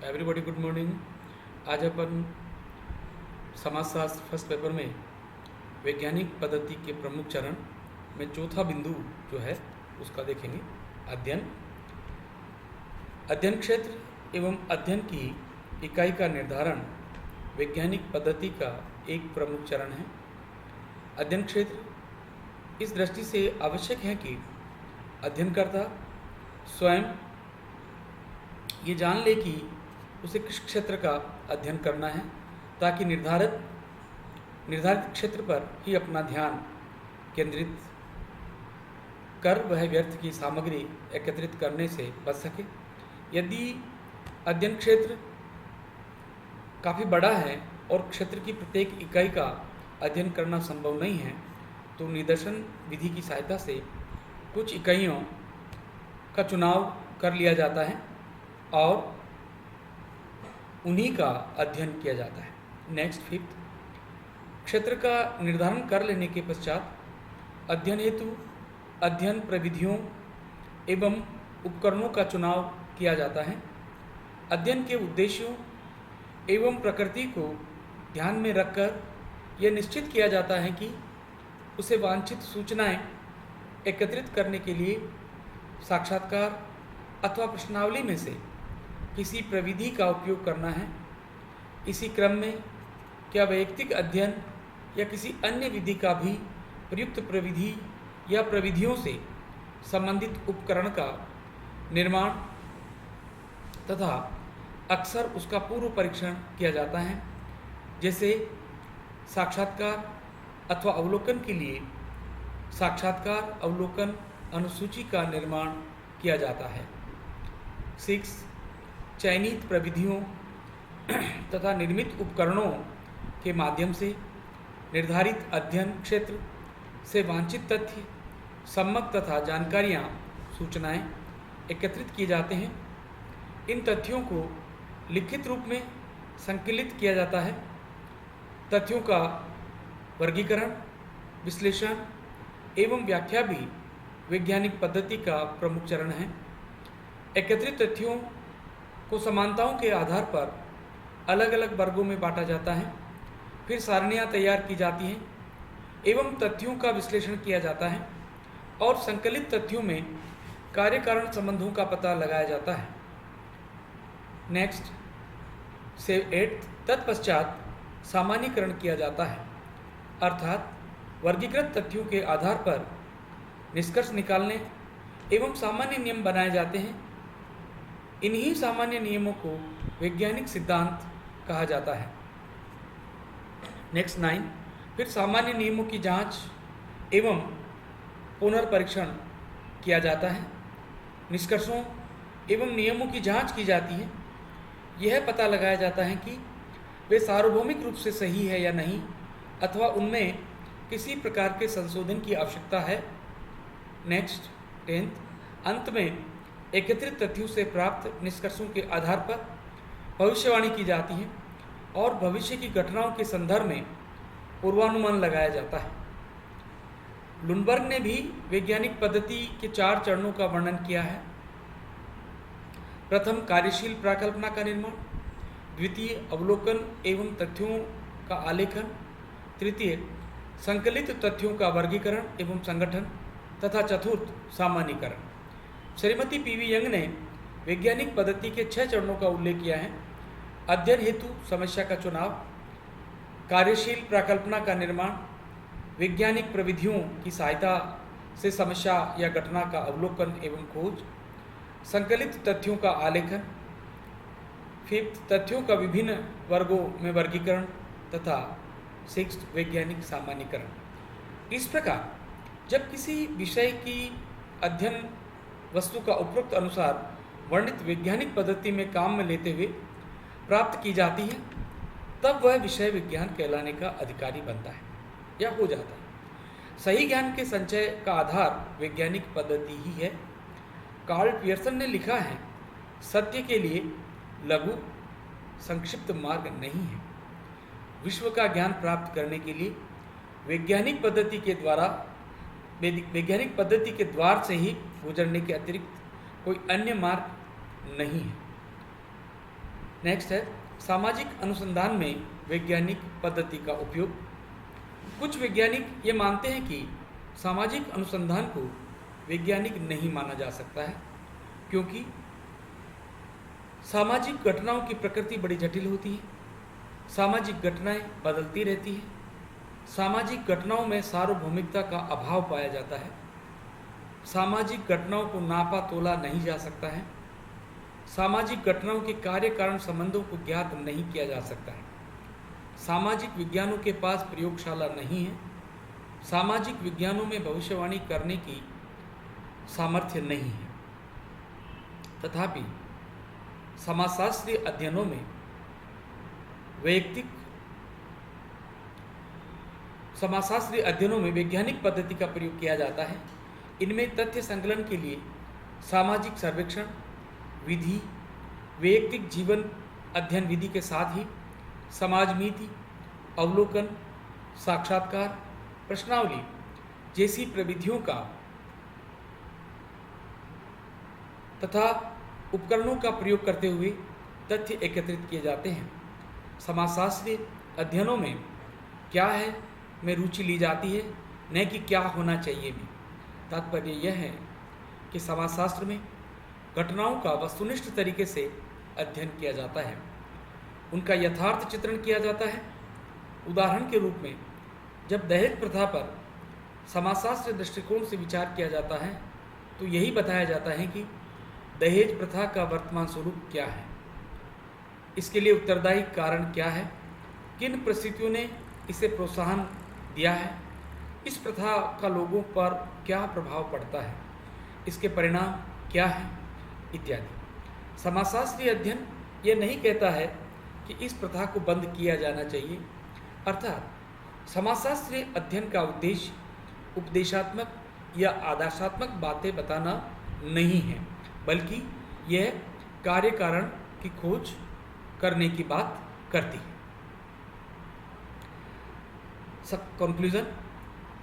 Everybody good morning. आज अपन समाजशास्त्र first paper में वैज्ञानिक पद्धति के प्रमुख चरण में चौथा बिंदु जो है उसका देखेंगे। अध्ययन क्षेत्र एवं अध्ययन की इकाई का निर्धारण वैज्ञानिक पद्धति का एक प्रमुख चरण है। अध्ययन क्षेत्र इस दृष्टि से आवश्यक है कि अध्ययनकर्ता स्वयं ये जान ले कि उसे किस क्षेत्र का अध्ययन करना है, ताकि निर्धारित क्षेत्र पर ही अपना ध्यान केंद्रित कर वह व्यर्थ की सामग्री एकत्रित करने से बच सके। यदि अध्ययन क्षेत्र काफ़ी बड़ा है और क्षेत्र की प्रत्येक इकाई का अध्ययन करना संभव नहीं है, तो निदर्शन विधि की सहायता से कुछ इकाइयों का चुनाव कर लिया जाता है और उन्हीं का अध्ययन किया जाता है। नेक्स्ट फिफ्थ, क्षेत्र का निर्धारण कर लेने के पश्चात अध्ययन हेतु अध्ययन प्रविधियों एवं उपकरणों का चुनाव किया जाता है। अध्ययन के उद्देश्यों एवं प्रकृति को ध्यान में रखकर यह निश्चित किया जाता है कि उसे वांछित सूचनाएं एकत्रित करने के लिए साक्षात्कार अथवा प्रश्नावली में से किसी प्रविधि का उपयोग करना है। इसी क्रम में क्या वैयक्तिक अध्ययन या किसी अन्य विधि का भी प्रयुक्त प्रविधि या प्रविधियों से संबंधित उपकरण का निर्माण तथा अक्सर उसका पूर्व परीक्षण किया जाता है, जैसे साक्षात्कार अथवा अवलोकन के लिए साक्षात्कार अवलोकन अनुसूची का निर्माण किया जाता है। 6, चयनित प्रविधियों तथा निर्मित उपकरणों के माध्यम से निर्धारित अध्ययन क्षेत्र से वांछित तथ्य सम्यक तथा जानकारियाँ सूचनाएं एकत्रित किए जाते हैं। इन तथ्यों को लिखित रूप में संकलित किया जाता है। तथ्यों का वर्गीकरण, विश्लेषण एवं व्याख्या भी वैज्ञानिक पद्धति का प्रमुख चरण है। एकत्रित तथ्यों को समानताओं के आधार पर अलग अलग वर्गों में बांटा जाता है, फिर सारणियाँ तैयार की जाती हैं एवं तथ्यों का विश्लेषण किया जाता है और संकलित तथ्यों में कार्य कारण संबंधों का पता लगाया जाता है। नेक्स्ट 8, तत्पश्चात सामान्यीकरण किया जाता है, अर्थात वर्गीकृत तथ्यों के आधार पर निष्कर्ष निकालने एवं सामान्य नियम बनाए जाते हैं। इन्हीं सामान्य नियमों को वैज्ञानिक सिद्धांत कहा जाता है। नेक्स्ट 9, फिर सामान्य नियमों की जांच एवं पुनर्परीक्षण किया जाता है। निष्कर्षों एवं नियमों की जांच की जाती है। यह पता लगाया जाता है कि वे सार्वभौमिक रूप से सही है या नहीं, अथवा उनमें किसी प्रकार के संशोधन की आवश्यकता है। नेक्स्ट 10, अंत में एकत्रित तथ्यों से प्राप्त निष्कर्षों के आधार पर भविष्यवाणी की जाती है और भविष्य की घटनाओं के संदर्भ में पूर्वानुमान लगाया जाता है। लुनबर्ग ने भी वैज्ञानिक पद्धति के 4 चरणों का वर्णन किया है। प्रथम, कार्यशील प्राकल्पना का निर्माण। द्वितीय, अवलोकन एवं तथ्यों का आलेखन। तृतीय, संकलित तथ्यों का वर्गीकरण एवं संगठन तथा चतुर्थ, सामान्यीकरण। श्रीमती पीवी यंग ने वैज्ञानिक पद्धति के 6 चरणों का उल्लेख किया है। अध्ययन हेतु समस्या का चुनाव, कार्यशील प्राकल्पना का निर्माण, वैज्ञानिक प्रविधियों की सहायता से समस्या या घटना का अवलोकन एवं खोज, संकलित तथ्यों का आलेखन। 5, तथ्यों का विभिन्न वर्गों में वर्गीकरण तथा 6, वैज्ञानिक सामान्यीकरण। इस प्रकार जब किसी विषय की अध्ययन वस्तु का उपरोक्त अनुसार वर्णित वैज्ञानिक पद्धति में काम में लेते हुए प्राप्त की जाती है, तब वह विषय विज्ञान कहलाने का अधिकारी बनता है या हो जाता है। सही ज्ञान के संचय का आधार वैज्ञानिक पद्धति ही है। कार्ल पियर्सन ने लिखा है, सत्य के लिए लघु संक्षिप्त मार्ग नहीं है। विश्व का ज्ञान प्राप्त करने के लिए वैज्ञानिक पद्धति के द्वार से ही गुजरने के अतिरिक्त कोई अन्य मार्ग नहीं है। नेक्स्ट है सामाजिक अनुसंधान में वैज्ञानिक पद्धति का उपयोग। कुछ वैज्ञानिक ये मानते हैं कि सामाजिक अनुसंधान को वैज्ञानिक नहीं माना जा सकता है, क्योंकि सामाजिक घटनाओं की प्रकृति बड़ी जटिल होती है, सामाजिक घटनाएं बदलती रहती हैं, सामाजिक घटनाओं में सार्वभौमिकता का अभाव पाया जाता है, सामाजिक घटनाओं को नापा तोला नहीं जा सकता है, सामाजिक घटनाओं के कार्य कारण संबंधों को ज्ञात नहीं किया जा सकता है, सामाजिक विज्ञानों के पास प्रयोगशाला नहीं है, सामाजिक विज्ञानों में भविष्यवाणी करने की सामर्थ्य नहीं है। तथापि समाजशास्त्रीय अध्ययनों में वैज्ञानिक पद्धति का प्रयोग किया जाता है। इनमें तथ्य संकलन के लिए सामाजिक सर्वेक्षण विधि, वैयक्तिक जीवन अध्ययन विधि के साथ ही समाज नीति, अवलोकन, साक्षात्कार, प्रश्नावली जैसी प्रविधियों का तथा उपकरणों का प्रयोग करते हुए तथ्य एकत्रित किए जाते हैं। समाजशास्त्रीय अध्ययनों में क्या है में रुचि ली जाती है, न कि क्या होना चाहिए भी। तात्पर्य यह है कि समाजशास्त्र में घटनाओं का वस्तुनिष्ठ तरीके से अध्ययन किया जाता है, उनका यथार्थ चित्रण किया जाता है। उदाहरण के रूप में जब दहेज प्रथा पर समाजशास्त्रीय दृष्टिकोण से विचार किया जाता है तो यही बताया जाता है कि दहेज प्रथा का वर्तमान स्वरूप क्या है, इसके लिए उत्तरदायी कारण क्या है, किन परिस्थितियों ने इसे प्रोत्साहन दिया है, इस प्रथा का लोगों पर क्या प्रभाव पड़ता है, इसके परिणाम क्या हैं, इत्यादि। समाजशास्त्रीय अध्ययन ये नहीं कहता है कि इस प्रथा को बंद किया जाना चाहिए, अर्थात समाजशास्त्रीय अध्ययन का उद्देश्य उपदेशात्मक या आदर्शात्मक बातें बताना नहीं है, बल्कि यह कार्य कारण की खोज करने की बात करती है। कंक्लूजन,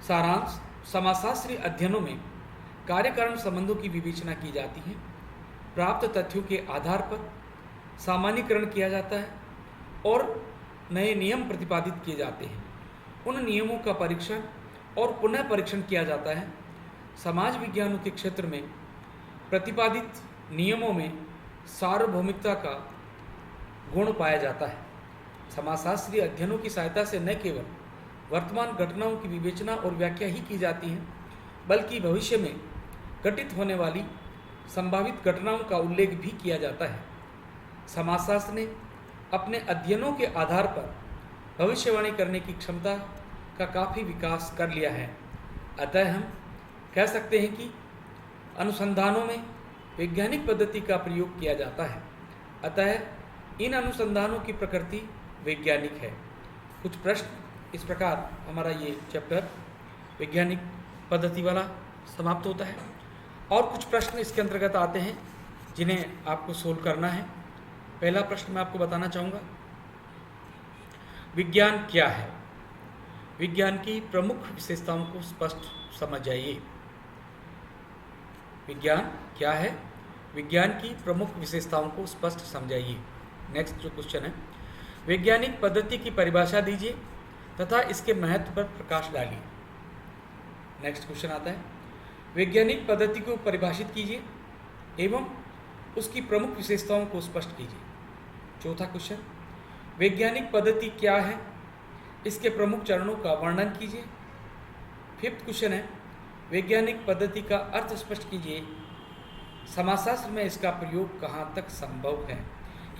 सारांश, समाजशास्त्रीय अध्ययनों में कार्य कारण संबंधों की विवेचना की जाती है, प्राप्त तथ्यों के आधार पर सामान्यीकरण किया जाता है और नए नियम प्रतिपादित किए जाते हैं। उन नियमों का परीक्षण और पुनः परीक्षण किया जाता है। समाज विज्ञानों के क्षेत्र में प्रतिपादित नियमों में सार्वभौमिकता का गुण पाया जाता है। समाजशास्त्रीय अध्ययनों की सहायता से न केवल वर्तमान घटनाओं की विवेचना और व्याख्या ही की जाती है, बल्कि भविष्य में घटित होने वाली संभावित घटनाओं का उल्लेख भी किया जाता है। समाजशास्त्र ने अपने अध्ययनों के आधार पर भविष्यवाणी करने की क्षमता का काफ़ी विकास कर लिया है। अतः हम कह सकते हैं कि अनुसंधानों में वैज्ञानिक पद्धति का प्रयोग किया जाता है। अतः इन अनुसंधानों की प्रकृति वैज्ञानिक है। कुछ प्रश्न इस प्रकार हमारा ये चैप्टर वैज्ञानिक पद्धति वाला समाप्त होता है, और कुछ प्रश्न इसके अंतर्गत आते हैं जिन्हें आपको सोल्व करना है। पहला प्रश्न मैं आपको बताना चाहूँगा, विज्ञान क्या है? विज्ञान की प्रमुख विशेषताओं को स्पष्ट समझ जाइए। विज्ञान क्या है? विज्ञान की प्रमुख विशेषताओं को स्पष्ट समझाइए। नेक्स्ट जो क्वेश्चन है, वैज्ञानिक पद्धति की परिभाषा दीजिए तथा इसके महत्व पर प्रकाश डालिए। नेक्स्ट क्वेश्चन आता है, वैज्ञानिक पद्धति को परिभाषित कीजिए एवं उसकी प्रमुख विशेषताओं को स्पष्ट कीजिए। चौथा क्वेश्चन, वैज्ञानिक पद्धति क्या है? इसके प्रमुख चरणों का वर्णन कीजिए। फिफ्थ क्वेश्चन है, वैज्ञानिक पद्धति का अर्थ स्पष्ट कीजिए। समाजशास्त्र में इसका प्रयोग कहाँ तक संभव है?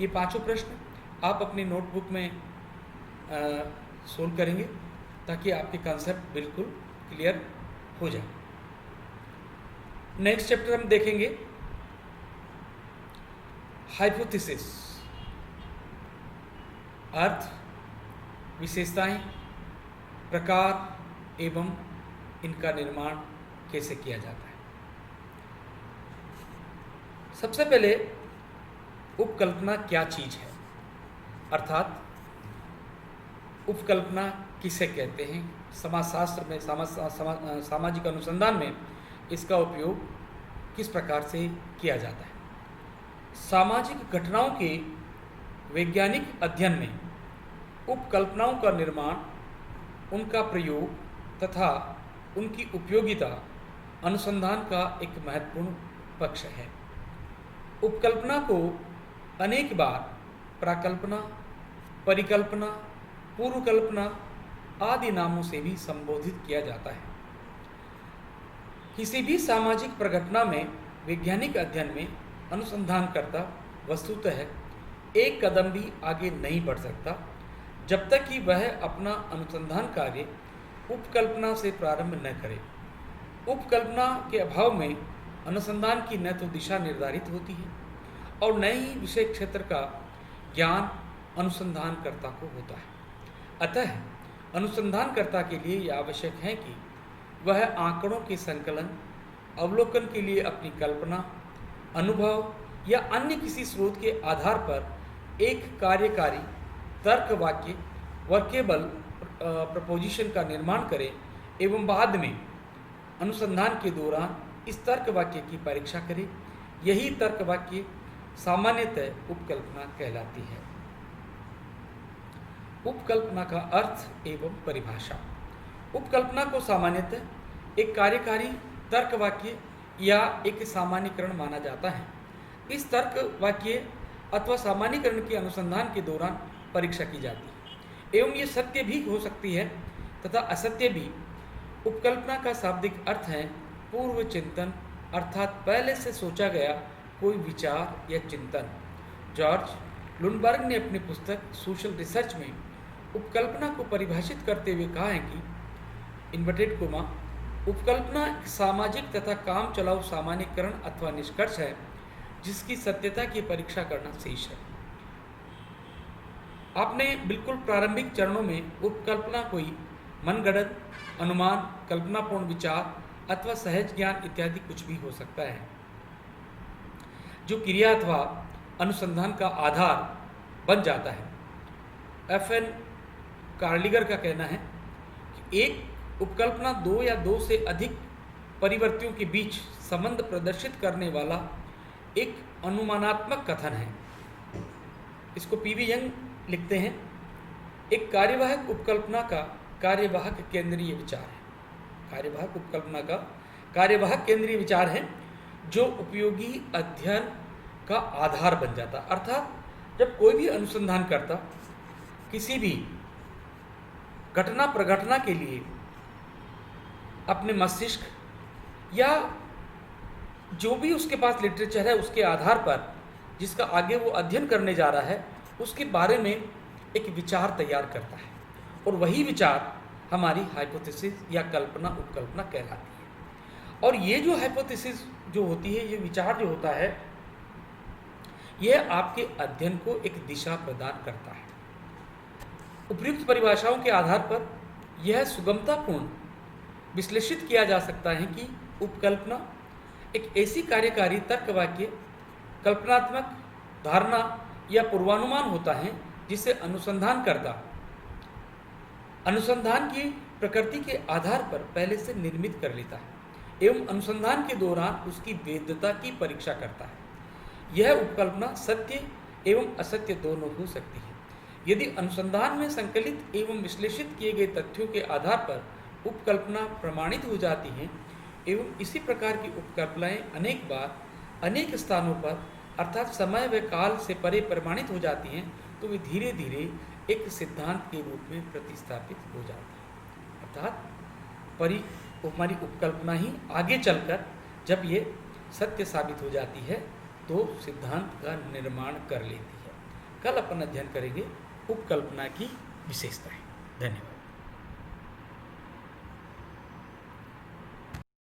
ये पांचों प्रश्न आप अपनी नोटबुक में सोल्व करेंगे ताकि आपके कॉन्सेप्ट बिल्कुल क्लियर हो जाए। नेक्स्ट चैप्टर हम देखेंगे हाइपोथेसिस, अर्थ, विशेषताएं, प्रकार एवं इनका निर्माण कैसे किया जाता है। सबसे पहले उपकल्पना क्या चीज है, अर्थात उपकल्पना किसे कहते हैं। समाजशास्त्र में सामाजिक अनुसंधान में इसका उपयोग किस प्रकार से किया जाता है। सामाजिक घटनाओं के वैज्ञानिक अध्ययन में उपकल्पनाओं का निर्माण, उनका प्रयोग तथा उनकी उपयोगिता अनुसंधान का एक महत्वपूर्ण पक्ष है। उपकल्पना को अनेक बार प्राकल्पना, परिकल्पना, पूर्वकल्पना आदि नामों से भी संबोधित किया जाता है। किसी भी सामाजिक प्रघटना में वैज्ञानिक अध्ययन में अनुसंधानकर्ता वस्तुतः एक कदम भी आगे नहीं बढ़ सकता जब तक कि वह अपना अनुसंधान कार्य उपकल्पना से प्रारंभ न करे। उपकल्पना के अभाव में अनुसंधान की न तो दिशा निर्धारित होती है और न ही विषय क्षेत्र का ज्ञान अनुसंधानकर्ता को होता है। अतः अनुसंधानकर्ता के लिए यह आवश्यक है कि वह आंकड़ों के संकलन, अवलोकन के लिए अपनी कल्पना, अनुभव या अन्य किसी स्रोत के आधार पर एक कार्यकारी तर्क वाक्य, वर्केबल प्रपोजिशन का निर्माण करे एवं बाद में अनुसंधान के दौरान इस तर्क वाक्य की परीक्षा करे। यही तर्क वाक्य सामान्यतः उपकल्पना कहलाती है। उपकल्पना का अर्थ एवं परिभाषा। उपकल्पना को सामान्यतः एक कार्यकारी तर्क वाक्य या एक सामान्यीकरण माना जाता है। इस तर्क वाक्य अथवा सामान्यीकरण के अनुसंधान के दौरान परीक्षा की जाती है एवं ये सत्य भी हो सकती है तथा असत्य भी। उपकल्पना का शाब्दिक अर्थ है पूर्व चिंतन, अर्थात पहले से सोचा गया कोई विचार या चिंतन। जॉर्ज लुंडबर्ग ने अपनी पुस्तक सोशल रिसर्च में उपकल्पना को परिभाषित करते हुए कहा है कि इन्वर्टेड कोमा, उपकल्पना एक सामाजिक तथा काम चलाऊ सामान्यीकरण अथवा निष्कर्ष है जिसकी सत्यता की परीक्षा करना शेष है। आपने बिल्कुल प्रारंभिक चरणों में उपकल्पना कोई मनगढ़ंत अनुमान, कल्पनापूर्ण विचार अथवा सहज ज्ञान इत्यादि कुछ भी हो सकता है जो क्रिया अथवा अनुसंधान का आधार बन जाता है। FN कार्लिगर का कहना है कि एक उपकल्पना दो या दो से अधिक परिवर्तियों के बीच संबंध प्रदर्शित करने वाला एक अनुमानात्मक कथन है। इसको PV यंग लिखते हैं, एक कार्यवाहक उपकल्पना का कार्यवाहक केंद्रीय विचार है। कार्यवाहक उपकल्पना का कार्यवाहक केंद्रीय विचार है जो उपयोगी अध्ययन का आधार बन जाता। अर्थात जब कोई भी अनुसंधान करता किसी भी घटना प्रघटना के लिए अपने मस्तिष्क या जो भी उसके पास लिटरेचर है उसके आधार पर जिसका आगे वो अध्ययन करने जा रहा है उसके बारे में एक विचार तैयार करता है और वही विचार हमारी हाइपोथेसिस या कल्पना उपकल्पना कहलाती है। और ये जो हाइपोथेसिस जो होती है, ये विचार जो होता है, यह आपके अध्ययन को एक दिशा प्रदान करता है। उपयुक्त परिभाषाओं के आधार पर यह सुगमतापूर्ण विश्लेषित किया जा सकता है कि उपकल्पना एक ऐसी कार्यकारी तर्क वाक्य, कल्पनात्मक धारणा या पूर्वानुमान होता है जिसे अनुसंधानकर्ता अनुसंधान की प्रकृति के आधार पर पहले से निर्मित कर लेता है एवं अनुसंधान के दौरान उसकी वैधता की परीक्षा करता है। यह उपकल्पना सत्य एवं असत्य दोनों हो सकती है। यदि अनुसंधान में संकलित एवं विश्लेषित किए गए तथ्यों के आधार पर उपकल्पना प्रमाणित हो जाती है एवं इसी प्रकार की उपकल्पनाएं अनेक बार अनेक स्थानों पर अर्थात समय व काल से परे प्रमाणित हो जाती हैं, तो वे धीरे धीरे एक सिद्धांत के रूप में प्रतिस्थापित हो जाती है। अर्थात हमारी उपकल्पना ही आगे चलकर जब ये सत्य साबित हो जाती है तो सिद्धांत का निर्माण कर लेती है। कल अपन अध्ययन करेंगे उपकल्पना की विशेषताएं। धन्यवाद।